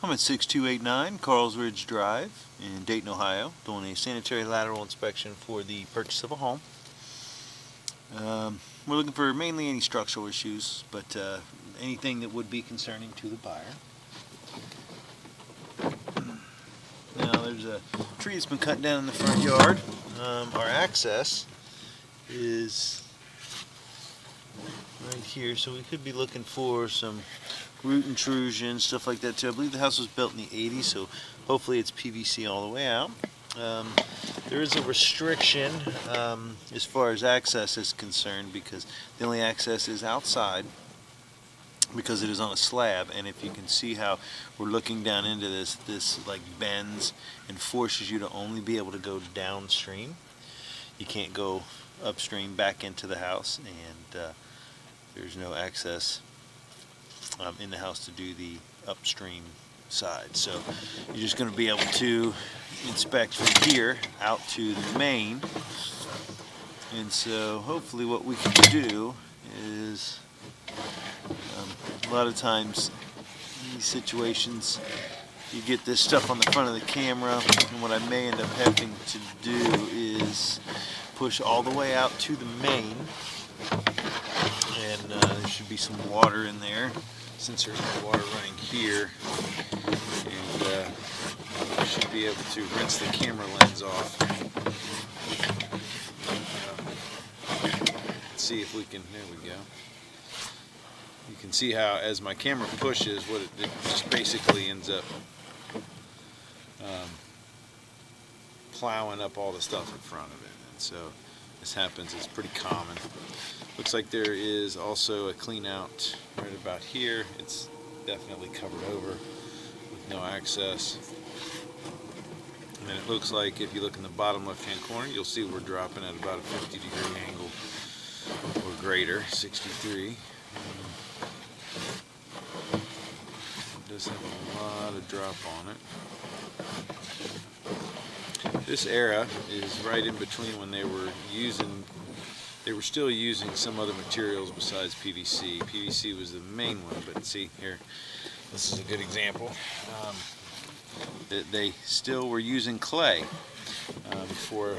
I'm at 6289 Karlsridge Drive in Dayton, Ohio, doing a sanitary lateral inspection for the purchase of a home. We're looking for mainly any structural issues, but anything that would be concerning to the buyer. Now there's a tree that's been cut down in the front yard. Our access is right here, so we could be looking for some root intrusion, stuff like that too. I believe the house was built in the 80s, so hopefully it's PVC all the way out. There is a restriction as far as access is concerned, because the only access is outside because it is on a slab, and if you can see how we're looking down into this like bends and forces you to only be able to go downstream. You can't go upstream back into the house, and there's no access in the house to do the upstream side. So you're just going to be able to inspect from here out to the main. And so hopefully what we can do is, a lot of times in these situations you get this stuff on the front of the camera, and what I may end up having to do is push all the way out to the main, and there should be some water in there since there's no water running here, and I should be able to rinse the camera lens off. Let's see if we can, there we go. You can see how as my camera pushes, what it just basically ends up plowing up all the stuff in front of it. And so this happens, it's pretty common. Looks like there is also a clean out right about here. It's definitely covered over with no access. And then it looks like if you look in the bottom left hand corner, you'll see we're dropping at about a 50-degree angle or greater, 63. It does have a lot of drop on it. This era is right in between when they were still using some other materials besides PVC. PVC was the main one, but see here, this is a good example. That they still were using clay for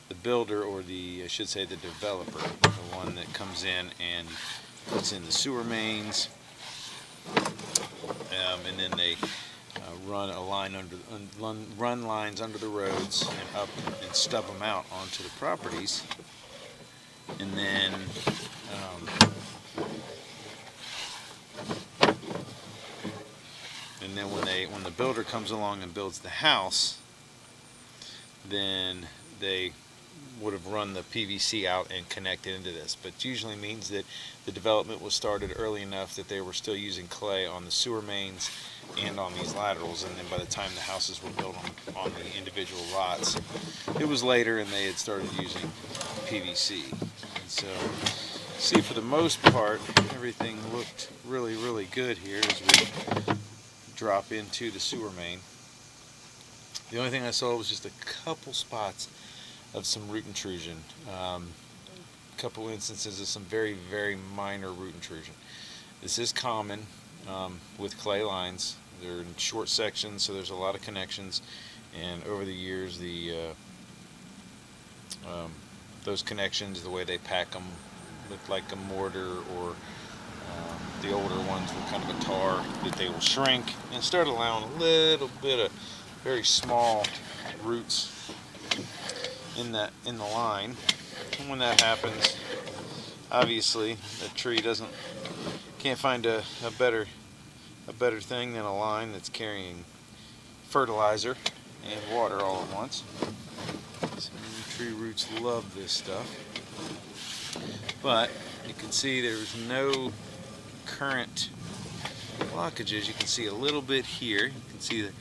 the builder, or I should say the developer, the one that comes in and puts in the sewer mains, and then they run lines under the roads and up and stub them out onto the properties, and then when the builder comes along and builds the house, then they would have run the PVC out and connected into this. But usually means that the development was started early enough that they were still using clay on the sewer mains and on these laterals, and then by the time the houses were built on the individual lots, it was later and they had started using PVC. And so see, for the most part everything looked really good here as we drop into the sewer main. The only thing I saw was just a couple spots of some root intrusion, a couple instances of some very minor root intrusion. This is common with clay lines. They're in short sections, so there's a lot of connections, and over the years those connections, the way they pack them, look like a mortar, or the older ones were kind of a tar, that they will shrink and start allowing a little bit of very small roots in the line. And when that happens, obviously the tree can't find a better thing than a line that's carrying fertilizer and water all at once. So tree roots love this stuff. But you can see there's no current blockages. You can see a little bit here. You can see that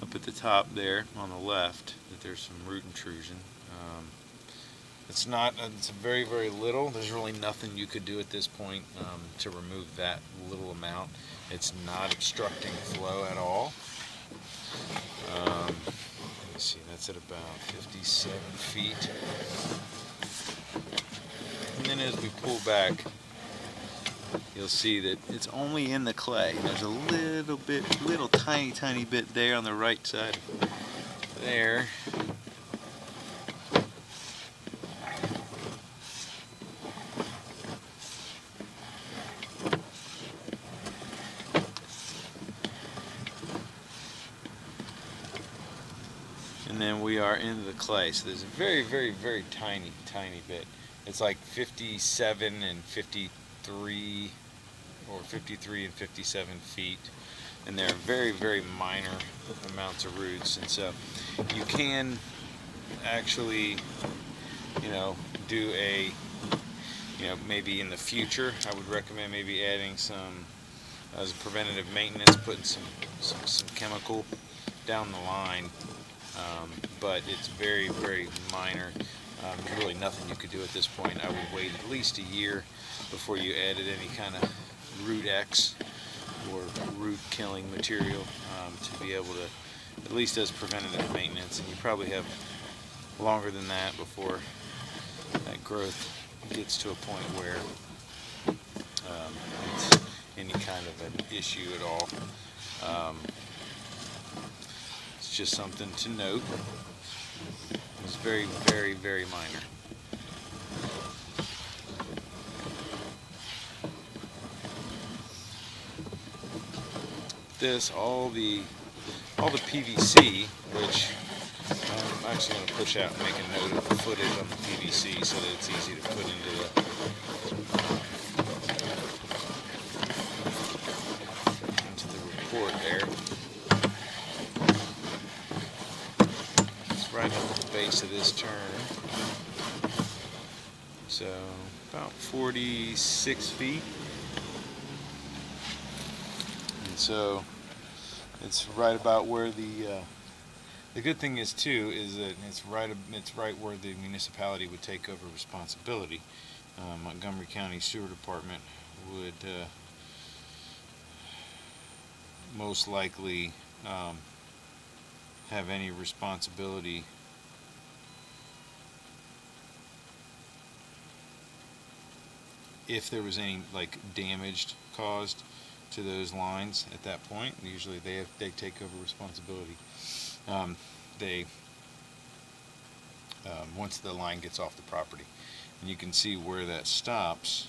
up at the top there on the left that there's some root intrusion. It's very little. There's really nothing you could do at this point to remove that little amount. It's not obstructing flow at all. Let me see, that's at about 57 feet. And then as we pull back, you'll see that it's only in the clay. There's a little tiny bit there on the right side there. And then we are into the clay. So there's a very tiny bit. It's like 57 and 53, or 53 and 57 feet. And they're very minor amounts of roots. And so you can actually, do a, maybe in the future, I would recommend maybe adding some, as preventative maintenance, putting some chemical down the line. But it's very minor. There's really nothing you could do at this point. I would wait at least a year before you added any kind of root X or root killing material to be able to, at least as preventative maintenance. And you probably have longer than that before that growth gets to a point where it's any kind of an issue at all. It's just something to note. It's very minor. This, all the PVC, which I'm actually going to push out and make a note of the footage on the PVC so that it's easy to put into the report there. It's right up at the base of this turn. So about 46 feet. And so it's right about where the good thing is too is that it's right where the municipality would take over responsibility. Montgomery County Sewer Department would most likely have any responsibility if there was any damage caused to those lines at that point. Usually they take over responsibility. Once the line gets off the property, and you can see where that stops.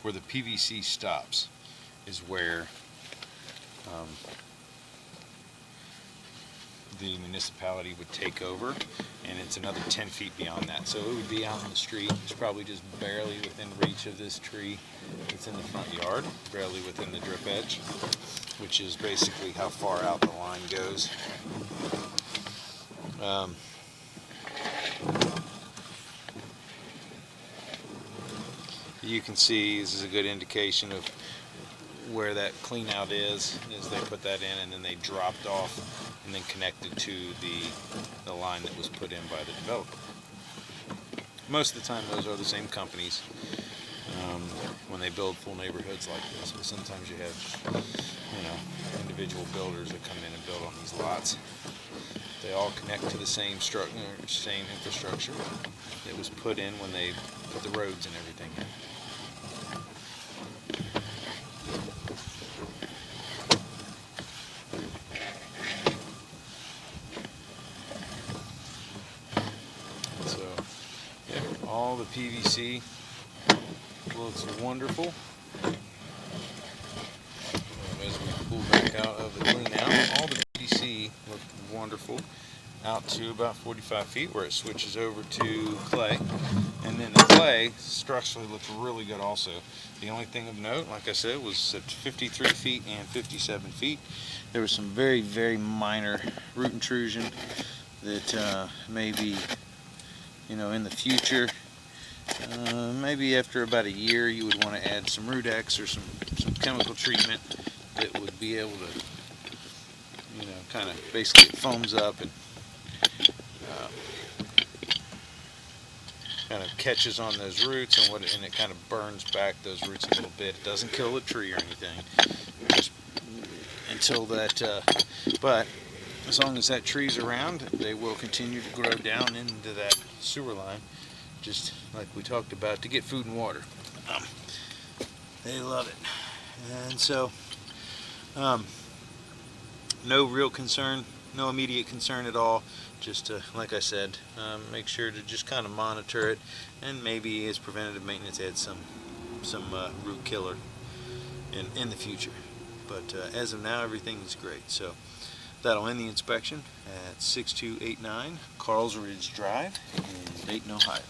Where the PVC stops is where the municipality would take over, and it's another 10 feet beyond that. So it would be out in the street. It's probably just barely within reach of this tree that's in the front yard, barely within the drip edge, which is basically how far out the line goes. You can see this is a good indication of where that clean out is they put that in, and then they dropped off and then connected to the line that was put in by the developer. Most of the time those are the same companies when they build full neighborhoods like this, but sometimes you have individual builders that come in and build on these lots. They all connect to the same infrastructure that was put in when they put the roads and everything in. All the PVC looks wonderful. As we pull back out of the clean out, all the PVC look wonderful out to about 45 feet where it switches over to clay. And then the clay structurally looks really good also. The only thing of note, like I said, was at 53 feet and 57 feet. There was some very minor root intrusion that maybe in the future, maybe after about a year, you would want to add some root X or some chemical treatment that would be able to, kind of basically it foams up and kind of catches on those roots and it kind of burns back those roots a little bit. It doesn't kill the tree or anything. It just until that, but as long as that tree's around, they will continue to grow down into that sewer line, just like we talked about, to get food and water. They love it. And so, no real concern, no immediate concern at all. Just like I said, make sure to just kind of monitor it, and maybe as preventative maintenance add some root killer in the future. But as of now, everything is great. So that'll end the inspection at 6289 Karlsridge Drive in Dayton, Ohio.